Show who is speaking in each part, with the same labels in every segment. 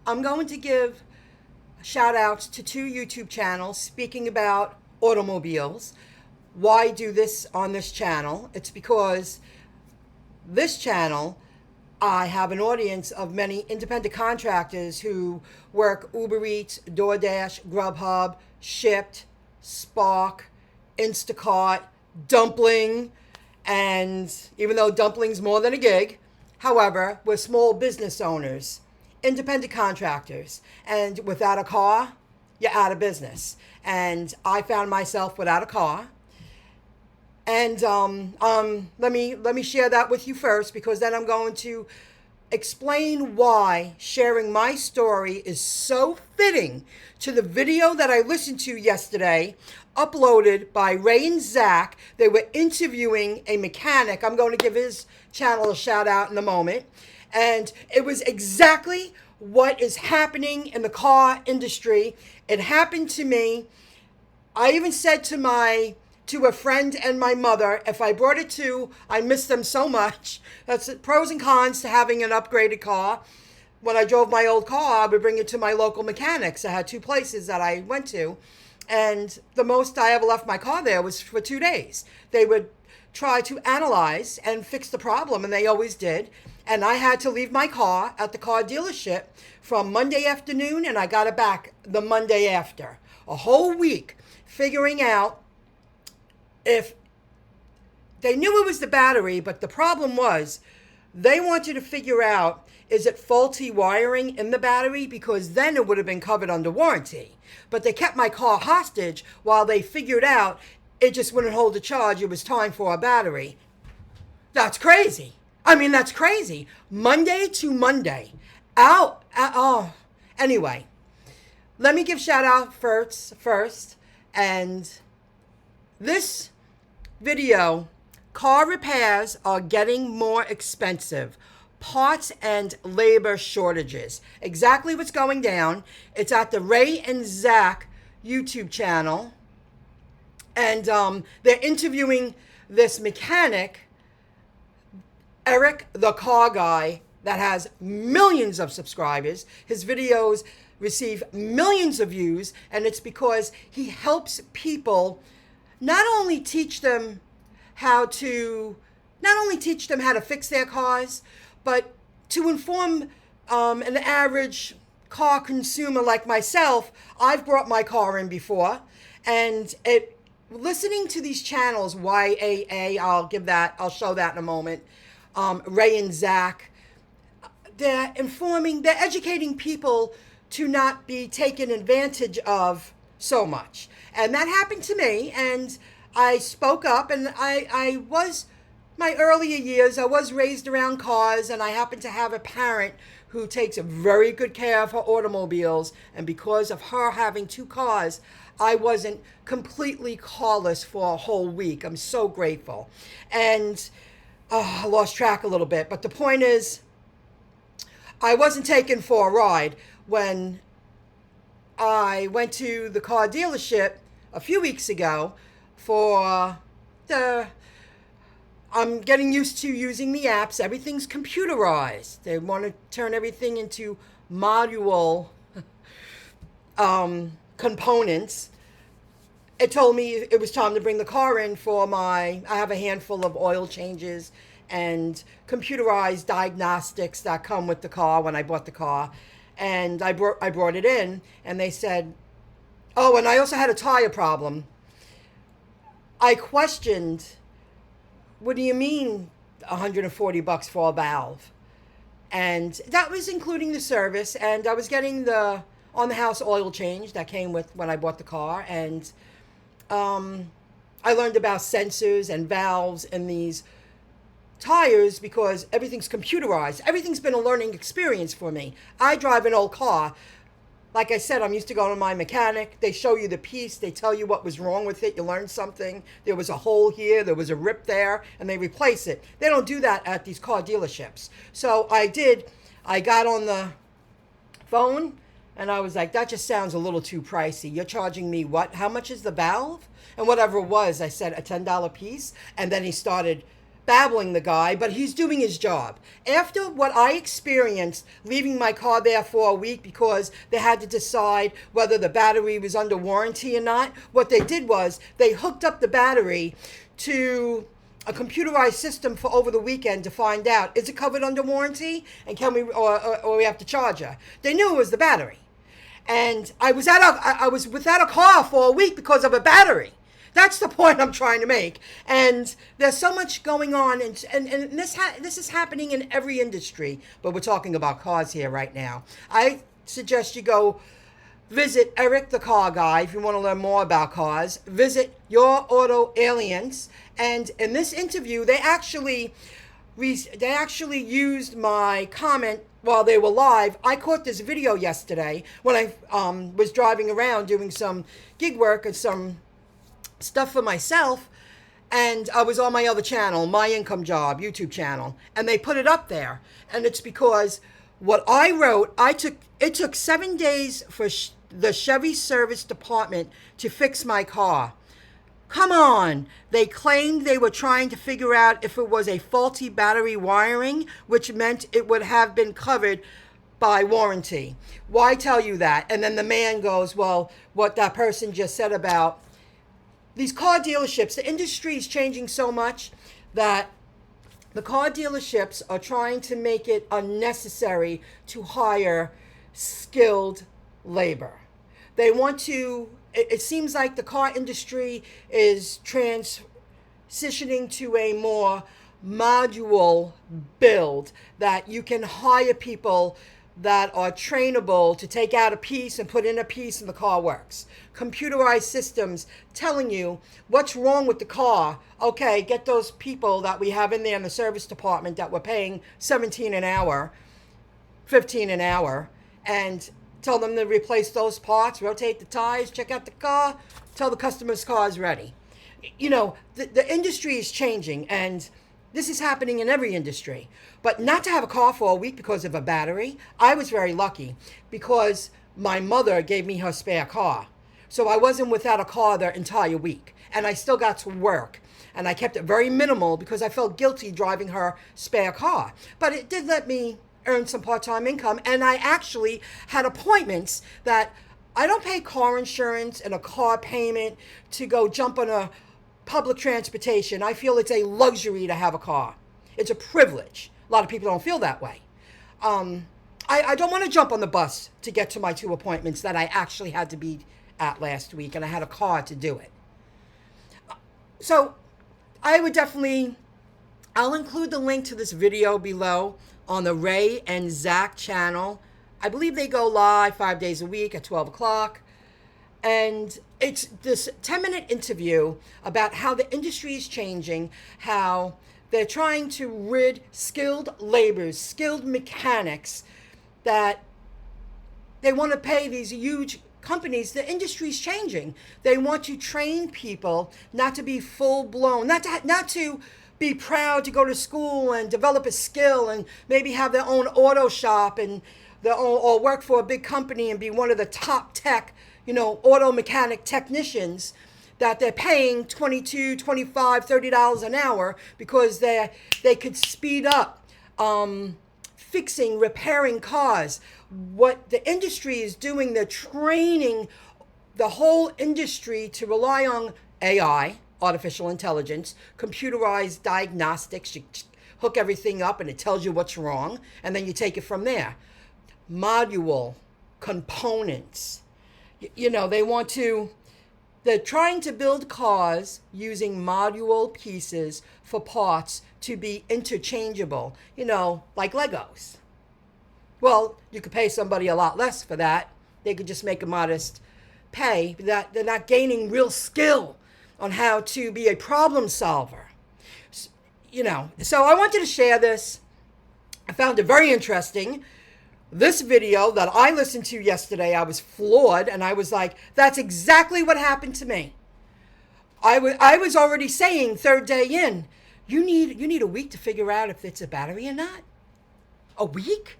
Speaker 1: I'm going to give shout outs to two YouTube channels speaking about automobiles. Why do this on this channel? It's because this channel, I have an audience of many independent contractors who work Uber Eats, DoorDash, Grubhub, Shipt, Spark, Instacart, Dumpling, and even though Dumpling's more than a gig, however, we're small business owners, independent contractors, and without a car, you're out of business. And I found myself without a car. And let me share that with you first, because then I'm going to explain why sharing my story is so fitting to the video that I listened to yesterday, uploaded by Ray and Zack. They were interviewing a mechanic. I'm going to give his channel a shout out in a moment. And it was exactly what is happening in the car industry. It happened to me. I even said to a friend and my mother, if I brought it to, I miss them so much. That's pros and cons to having an upgraded car. When I drove my old car, I would bring it to my local mechanics. I had two places that I went to, and the most I ever left my car there was for 2 days. They would try to analyze and fix the problem, and they always did. And I had to leave my car at the car dealership from Monday afternoon, and I got it back the Monday after. A whole week figuring out if they knew it was the battery, but the problem was they wanted to figure out, is it faulty wiring in the battery? Because then it would have been covered under warranty. But they kept my car hostage while they figured out it just wouldn't hold the charge. It was time for a battery. That's crazy. That's crazy. Monday to Monday. Oh. Anyway, let me give shout out first. And this video, car repairs are getting more expensive. Parts and labor shortages. Exactly what's going down. It's at the Ray and Zack YouTube channel. And they're interviewing this mechanic, Eric the Car Guy, that has millions of subscribers. His videos receive millions of views, and it's because he helps people not only teach them how to fix their cars, but to inform an average car consumer like myself. I've brought my car in before, and listening to these channels, YAA, I'll show that in a moment, Ray and Zack, they're educating people to not be taken advantage of so much. And that happened to me, and I spoke up, and my earlier years, I was raised around cars, and I happened to have a parent who takes very good care of her automobiles, and because of her having two cars, I wasn't completely carless for a whole week. I'm so grateful. And I lost track a little bit, but the point is, I wasn't taken for a ride when I went to the car dealership a few weeks ago I'm getting used to using the apps. Everything's computerized. They want to turn everything into module components. It told me it was time to bring the car in I have a handful of oil changes and computerized diagnostics that come with the car when I bought the car. And I brought it in, and they said, oh, and I also had a tire problem. I questioned, what do you mean $140 for a valve? And that was including the service, and I was getting the on-the-house oil change that came with when I bought the car, and I learned about sensors and valves in these tires because everything's computerized. Everything's been a learning experience for me. I drive an old car. Like I said, I'm used to going to my mechanic. They show you the piece. They tell you what was wrong with it. You learn something. There was a hole here. There was a rip there. And they replace it. They don't do that at these car dealerships. So I did. I got on the phone, and I was like, that just sounds a little too pricey. You're charging me what? How much is the valve? And whatever it was, I said a $10 piece. And then he started babbling the guy, but he's doing his job. After what I experienced leaving my car there for a week because they had to decide whether the battery was under warranty or not, what they did was they hooked up the battery to a computerized system for over the weekend to find out, is it covered under warranty, and can we or we have to charge her. They knew it was the battery. And I was without a car for a week because of a battery. That's the point I'm trying to make. And there's so much going on, and this is happening in every industry, but we're talking about cars here right now. I suggest you go visit Eric the Car Guy if you want to learn more about cars. Visit Your Auto Aliens. And in this interview, they actually used my comment while they were live. I caught this video yesterday when I was driving around doing some gig work and some stuff for myself, and I was on my other channel, My Income Job YouTube channel, and they put it up there. And it's because what I wrote, it took 7 days for the Chevy service department to fix my car. Come on. They claimed they were trying to figure out if it was a faulty battery wiring, which meant it would have been covered by warranty. Why tell you that? And then the man goes, well, what that person just said about these car dealerships, the industry is changing so much that the car dealerships are trying to make it unnecessary to hire skilled labor. They want to, it seems like the car industry is transitioning to a more module build, that you can hire people that are trainable to take out a piece and put in a piece and the car works. Computerized systems telling you what's wrong with the car. Okay, get those people that we have in there in the service department that we're paying $17 an hour, $15 an hour, and tell them to replace those parts, rotate the tires, check out the car, tell the customer's car is ready. You know, the industry is changing, and this is happening in every industry. But not to have a car for a week because of a battery. I was very lucky because my mother gave me her spare car. So I wasn't without a car the entire week. And I still got to work. And I kept it very minimal because I felt guilty driving her spare car. But it did let me earn some part-time income. And I actually had appointments that I don't pay car insurance and a car payment to go jump on a public transportation. I feel it's a luxury to have a car. It's a privilege. A lot of people don't feel that way. I don't want to jump on the bus to get to my 2 appointments that I actually had to be at last week, and I had a car to do it. So I would definitely, I'll include the link to this video below on the Ray and Zack channel. I believe they go live 5 days a week at 12 o'clock. And it's this 10-minute interview about how the industry is changing, how they're trying to rid skilled laborers, skilled mechanics, that they want to pay these huge companies. The industry is changing. They want to train people not to be full-blown, not to be proud to go to school and develop a skill and maybe have their own auto shop and or work for a big company and be one of the top tech, auto mechanic technicians, that they're paying $22, $25, $30 an hour because they could speed up fixing, repairing cars. What the industry is doing, they're training the whole industry to rely on AI, artificial intelligence, computerized diagnostics. You hook everything up and it tells you what's wrong, and then you take it from there. Module components. They're trying to build cars using module pieces for parts to be interchangeable, like Legos. Well, you could pay somebody a lot less for that. They could just make a modest pay. That they're not gaining real skill on how to be a problem solver. So I wanted to share this. I found it very interesting. This video that I listened to yesterday, I was floored, and I was like, that's exactly what happened to me. I was already saying 3rd day in, you need a week to figure out if it's a battery or not. A week?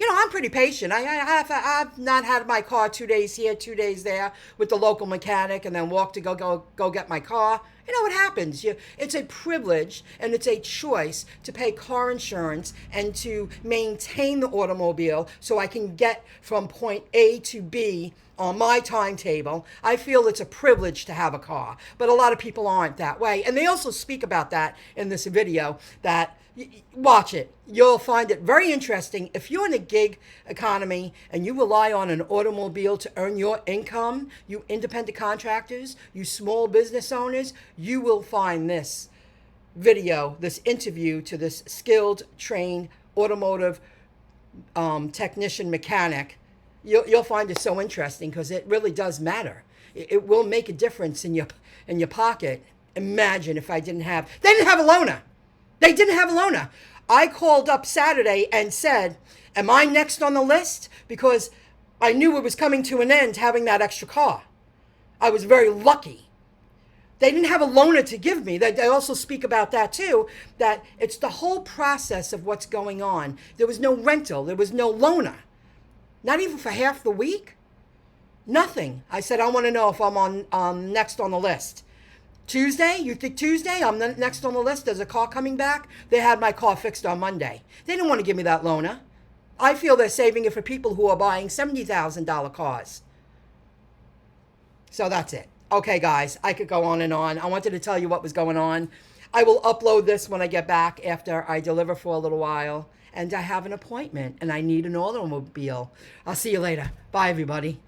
Speaker 1: I'm pretty patient. I've not had my car 2 days here, 2 days there with the local mechanic and then walk to go get my car. You know what happens? It's a privilege and it's a choice to pay car insurance and to maintain the automobile so I can get from point A to B on my timetable. I feel it's a privilege to have a car, but a lot of people aren't that way. And they also speak about that in this video. That watch it. You'll find it very interesting. If you're in a gig economy and you rely on an automobile to earn your income, you independent contractors, you small business owners, you will find this video, this interview to this skilled, trained automotive technician mechanic. You'll find it so interesting because it really does matter. It will make a difference in your pocket. Imagine if they didn't have a loaner. They didn't have a loaner. I called up Saturday and said, am I next on the list? Because I knew it was coming to an end having that extra car. I was very lucky. They didn't have a loaner to give me. They also speak about that too, that it's the whole process of what's going on. There was no rental. There was no loaner. Not even for half the week. Nothing. I said, I want to know if I'm on next on the list. Tuesday? You think Tuesday I'm next on the list? There's a car coming back? They had my car fixed on Monday. They didn't want to give me that loaner. I feel they're saving it for people who are buying $70,000 cars. So that's it. Okay, guys, I could go on and on. I wanted to tell you what was going on. I will upload this when I get back after I deliver for a little while. And I have an appointment and I need an automobile. I'll see you later. Bye, everybody.